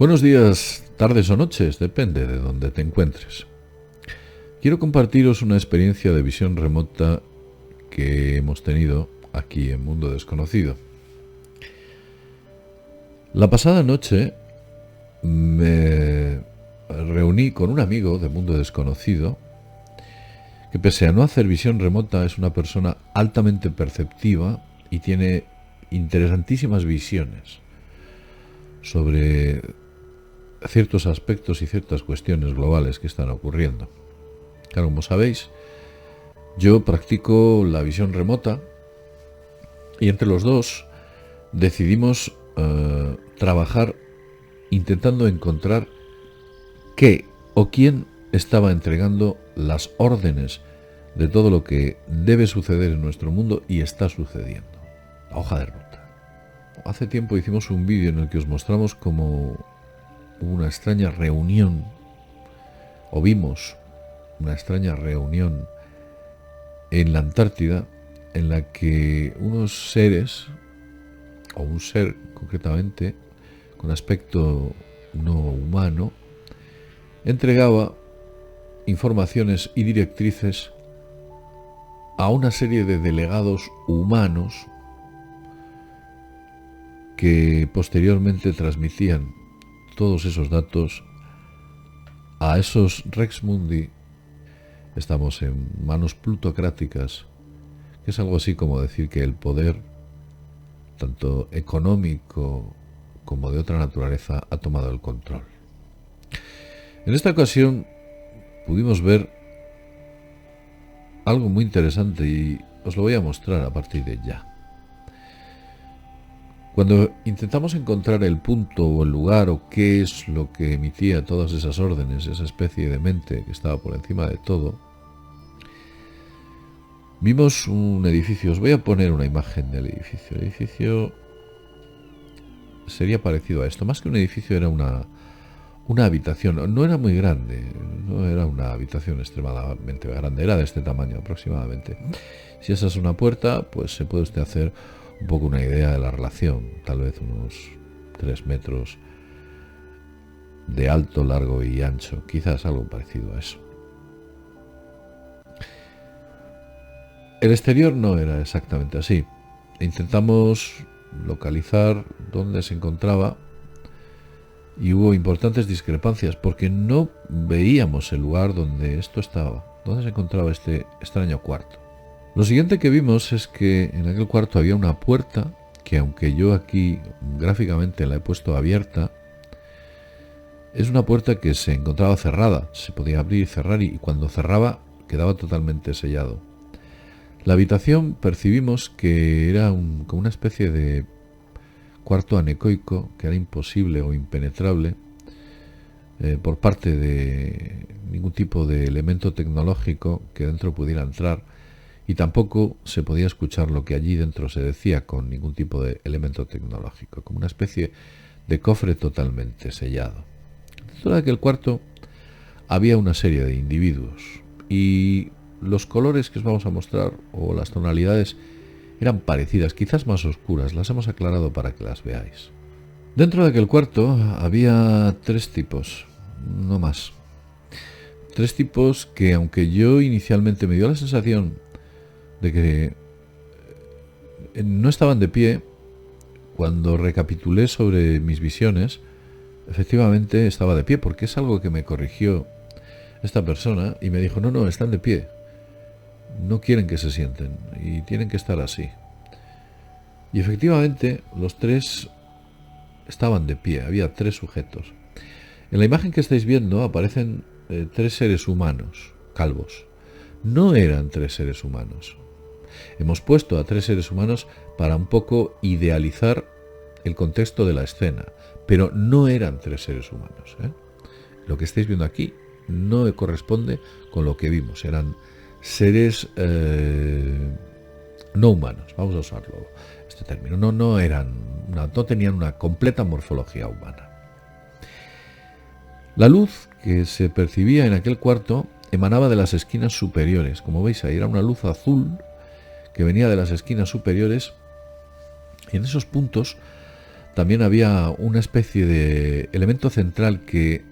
Buenos días, tardes o noches, depende de donde te encuentres. Quiero compartiros una experiencia de visión remota que hemos tenido aquí en Mundo Desconocido. La pasada noche me reuní con un amigo de Mundo Desconocido que, pese a no hacer visión remota, es una persona altamente perceptiva y tiene interesantísimas visiones sobre ciertos aspectos y ciertas cuestiones globales que están ocurriendo. Claro, como sabéis, yo practico la visión remota y entre los dos decidimos trabajar intentando encontrar qué o quién estaba entregando las órdenes de todo lo que debe suceder en nuestro mundo y está sucediendo. La hoja de ruta. Hace tiempo hicimos un vídeo en el que os mostramos como una extraña reunión, o vimos una extraña reunión en la Antártida, en la que unos seres, o un ser concretamente, con aspecto no humano, entregaba informaciones y directrices a una serie de delegados humanos que posteriormente transmitían todos esos datos a esos Rex Mundi. Estamos en manos plutocráticas, que es algo así como decir que el poder, tanto económico como de otra naturaleza, ha tomado el control. En esta ocasión pudimos ver algo muy interesante y os lo voy a mostrar a partir de ya. Cuando intentamos encontrar el punto o el lugar o qué es lo que emitía todas esas órdenes, esa especie de mente que estaba por encima de todo, vimos un edificio. Os voy a poner una imagen del edificio. El edificio sería parecido a esto. Más que un edificio, era una habitación. No era muy grande, no era una habitación extremadamente grande, era de este tamaño aproximadamente. Si esa es una puerta, pues se puede usted hacer un poco una idea de la relación, tal vez unos 3 metros de alto, largo y ancho, quizás algo parecido a eso. El exterior no era exactamente así. Intentamos localizar dónde se encontraba y hubo importantes discrepancias porque no veíamos el lugar donde esto estaba, donde se encontraba este extraño cuarto. Lo siguiente que vimos es que en aquel cuarto había una puerta que, aunque yo aquí gráficamente la he puesto abierta, es una puerta que se encontraba cerrada, se podía abrir y cerrar y cuando cerraba quedaba totalmente sellado. La habitación percibimos que era como una especie de cuarto anecoico, que era imposible o impenetrable por parte de ningún tipo de elemento tecnológico que dentro pudiera entrar, y tampoco se podía escuchar lo que allí dentro se decía con ningún tipo de elemento tecnológico, como una especie de cofre totalmente sellado. Dentro de aquel cuarto había una serie de individuos y los colores que os vamos a mostrar, o las tonalidades, eran parecidas, quizás más oscuras. Las hemos aclarado para que las veáis. Dentro de aquel cuarto había 3 tipos, no más. 3 tipos que, aunque yo inicialmente me dio la sensación de que no estaban de pie, cuando recapitulé sobre mis visiones, efectivamente estaba de pie, porque es algo que me corrigió esta persona y me dijo, no, están de pie. No quieren que se sienten y tienen que estar así. Y efectivamente los 3 estaban de pie, había 3 sujetos. En la imagen que estáis viendo aparecen 3 seres humanos, calvos. No eran 3 seres humanos. Hemos puesto a 3 seres humanos para un poco idealizar el contexto de la escena, pero no eran 3 seres humanos. Lo que estáis viendo aquí no corresponde con lo que vimos, eran seres no humanos, vamos a usarlo este término, no tenían una completa morfología humana. La luz que se percibía en aquel cuarto emanaba de las esquinas superiores, como veis ahí era una luz azul que venía de las esquinas superiores, y en esos puntos también había una especie de elemento central que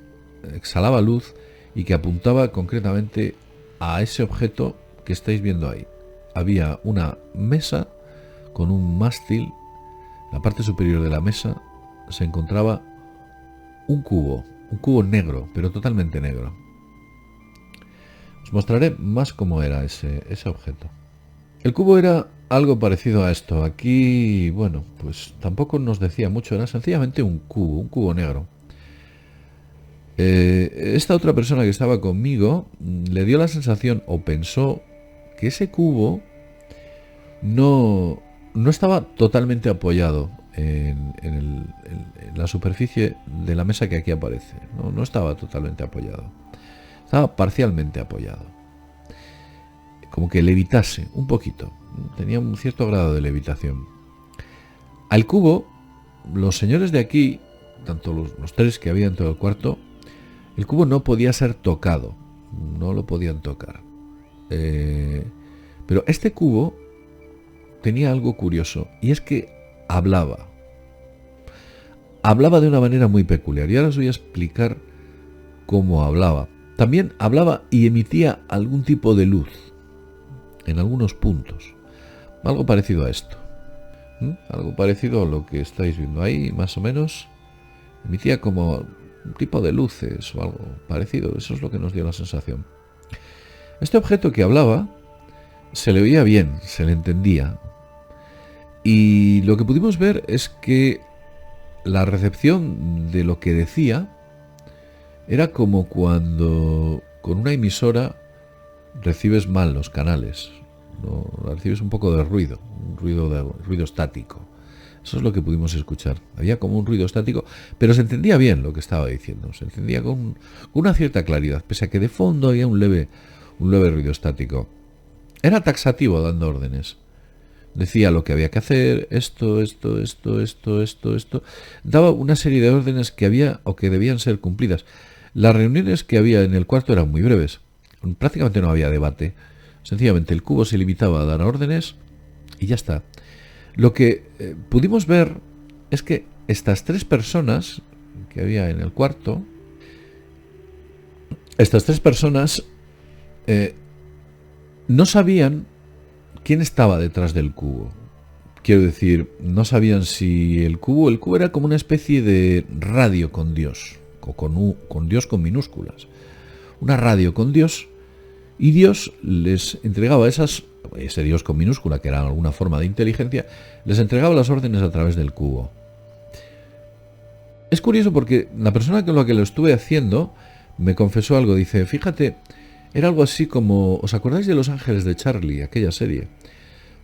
exhalaba luz y que apuntaba concretamente a ese objeto que estáis viendo ahí. Había una mesa con un mástil. En la parte superior de la mesa se encontraba un cubo negro, pero totalmente negro. Os mostraré más cómo era ese objeto. El cubo era algo parecido a esto. Aquí, bueno, pues tampoco nos decía mucho, era sencillamente un cubo negro. Esta otra persona que estaba conmigo le dio la sensación o pensó que ese cubo no estaba totalmente apoyado en la superficie de la mesa que aquí aparece. No estaba totalmente apoyado. Estaba parcialmente apoyado. Como que levitase un poquito. Tenía un cierto grado de levitación. Al cubo, los señores de aquí, tanto los tres que había dentro del cuarto, el cubo no podía ser tocado. No lo podían tocar. Pero este cubo tenía algo curioso, y es que hablaba. Hablaba de una manera muy peculiar, y ahora os voy a explicar cómo hablaba. También hablaba y emitía algún tipo de luz, en algunos puntos. Algo parecido a esto. Algo parecido a lo que estáis viendo ahí, más o menos. Emitía como un tipo de luces o algo parecido. Eso es lo que nos dio la sensación. Este objeto que hablaba se le oía bien, se le entendía. Y lo que pudimos ver es que la recepción de lo que decía era como cuando con una emisora recibes mal los canales, ¿no? Recibes un poco de ruido, ruido estático. Eso es lo que pudimos escuchar. Había como un ruido estático, pero se entendía bien lo que estaba diciendo. Se entendía con una cierta claridad, pese a que de fondo había un leve ruido estático. Era taxativo dando órdenes. Decía lo que había que hacer, esto. Daba una serie de órdenes que había o que debían ser cumplidas. Las reuniones que había en el cuarto eran muy breves. Prácticamente no había debate. Sencillamente el cubo se limitaba a dar órdenes y ya está. Lo que pudimos ver es que estas tres personas que había en el cuarto, estas tres personas no sabían quién estaba detrás del cubo. Quiero decir, no sabían si el cubo era como una especie de radio con Dios, o con Dios con minúsculas. Una radio con Dios, y Dios les entregaba ese Dios con minúscula, que era alguna forma de inteligencia, les entregaba las órdenes a través del cubo. Es curioso porque la persona con la que lo estuve haciendo me confesó algo. Dice, fíjate, era algo así como, ¿os acordáis de Los Ángeles de Charlie, aquella serie?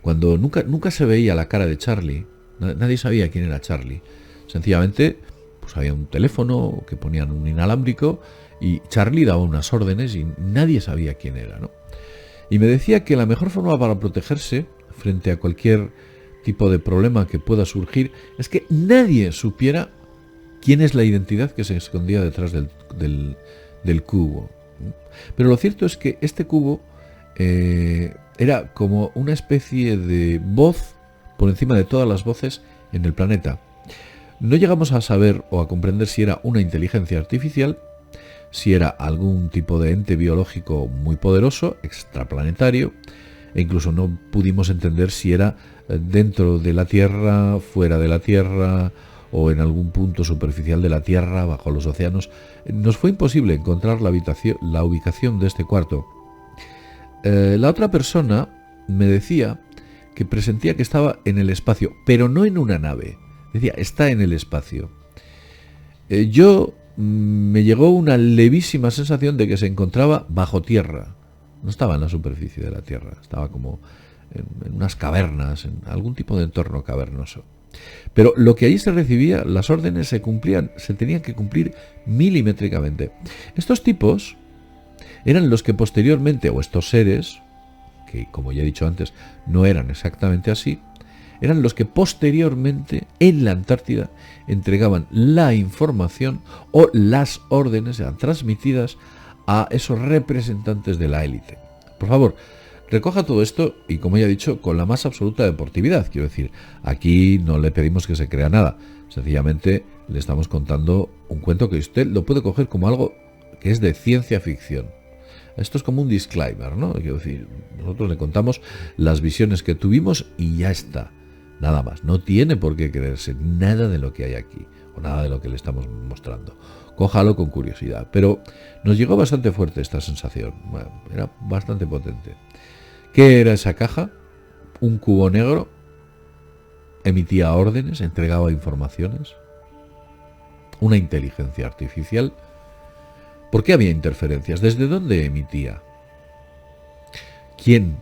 Cuando nunca se veía la cara de Charlie, nadie sabía quién era Charlie. Sencillamente, pues había un teléfono que ponían un inalámbrico y Charlie daba unas órdenes y nadie sabía quién era, ¿no? Y me decía que la mejor forma para protegerse frente a cualquier tipo de problema que pueda surgir es que nadie supiera quién es la identidad que se escondía detrás del cubo. Pero lo cierto es que este cubo era como una especie de voz por encima de todas las voces en el planeta. No llegamos a saber o a comprender si era una inteligencia artificial, si era algún tipo de ente biológico muy poderoso, extraplanetario, e incluso no pudimos entender si era dentro de la Tierra, fuera de la Tierra, o en algún punto superficial de la Tierra, bajo los océanos. Nos fue imposible encontrar la ubicación de este cuarto. La otra persona me decía que presentía que estaba en el espacio, pero no en una nave. Decía, está en el espacio. Me llegó una levísima sensación de que se encontraba bajo tierra. No estaba en la superficie de la Tierra, estaba como en unas cavernas, en algún tipo de entorno cavernoso. Pero lo que allí se recibía, las órdenes se tenían que cumplir milimétricamente. Estos tipos eran los que posteriormente, o estos seres, que como ya he dicho antes, no eran exactamente así, eran los que posteriormente en la Antártida entregaban la información o las órdenes eran transmitidas a esos representantes de la élite. Por favor, Recoja todo esto y, como ya he dicho, con la más absoluta deportividad. Quiero decir, aquí no le pedimos que se crea nada. Sencillamente le estamos contando un cuento que usted lo puede coger como algo que es de ciencia ficción. Esto es como un disclaimer, ¿no? Quiero decir, nosotros le contamos las visiones que tuvimos y ya está. Nada más. No tiene por qué creerse nada de lo que hay aquí o nada de lo que le estamos mostrando. Cójalo con curiosidad. Pero nos llegó bastante fuerte esta sensación. Bueno, era bastante potente. ¿Qué era esa caja? Un cubo negro. Emitía órdenes, entregaba informaciones. Una inteligencia artificial. ¿Por qué había interferencias? ¿Desde dónde emitía? ¿Quién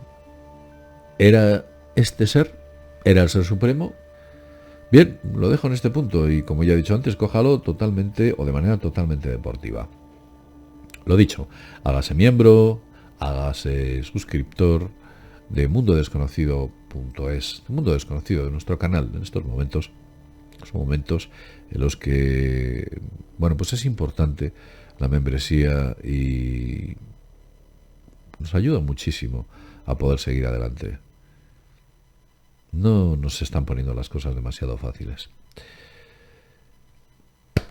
era este ser? ¿Era el ser supremo? Bien, lo dejo en este punto y, como ya he dicho antes, cójalo totalmente o de manera totalmente deportiva. Lo dicho, hágase miembro, hágase suscriptor de mundodesconocido.es, Mundo Desconocido, de nuestro canal en estos momentos. Son momentos en los que, bueno, pues es importante la membresía y nos ayuda muchísimo a poder seguir adelante. No nos están poniendo las cosas demasiado fáciles.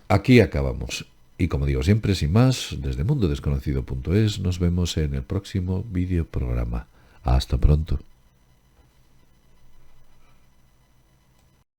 Aquí acabamos. Y como digo siempre, sin más, desde mundodesconocido.es nos vemos en el próximo vídeo programa. Hasta pronto.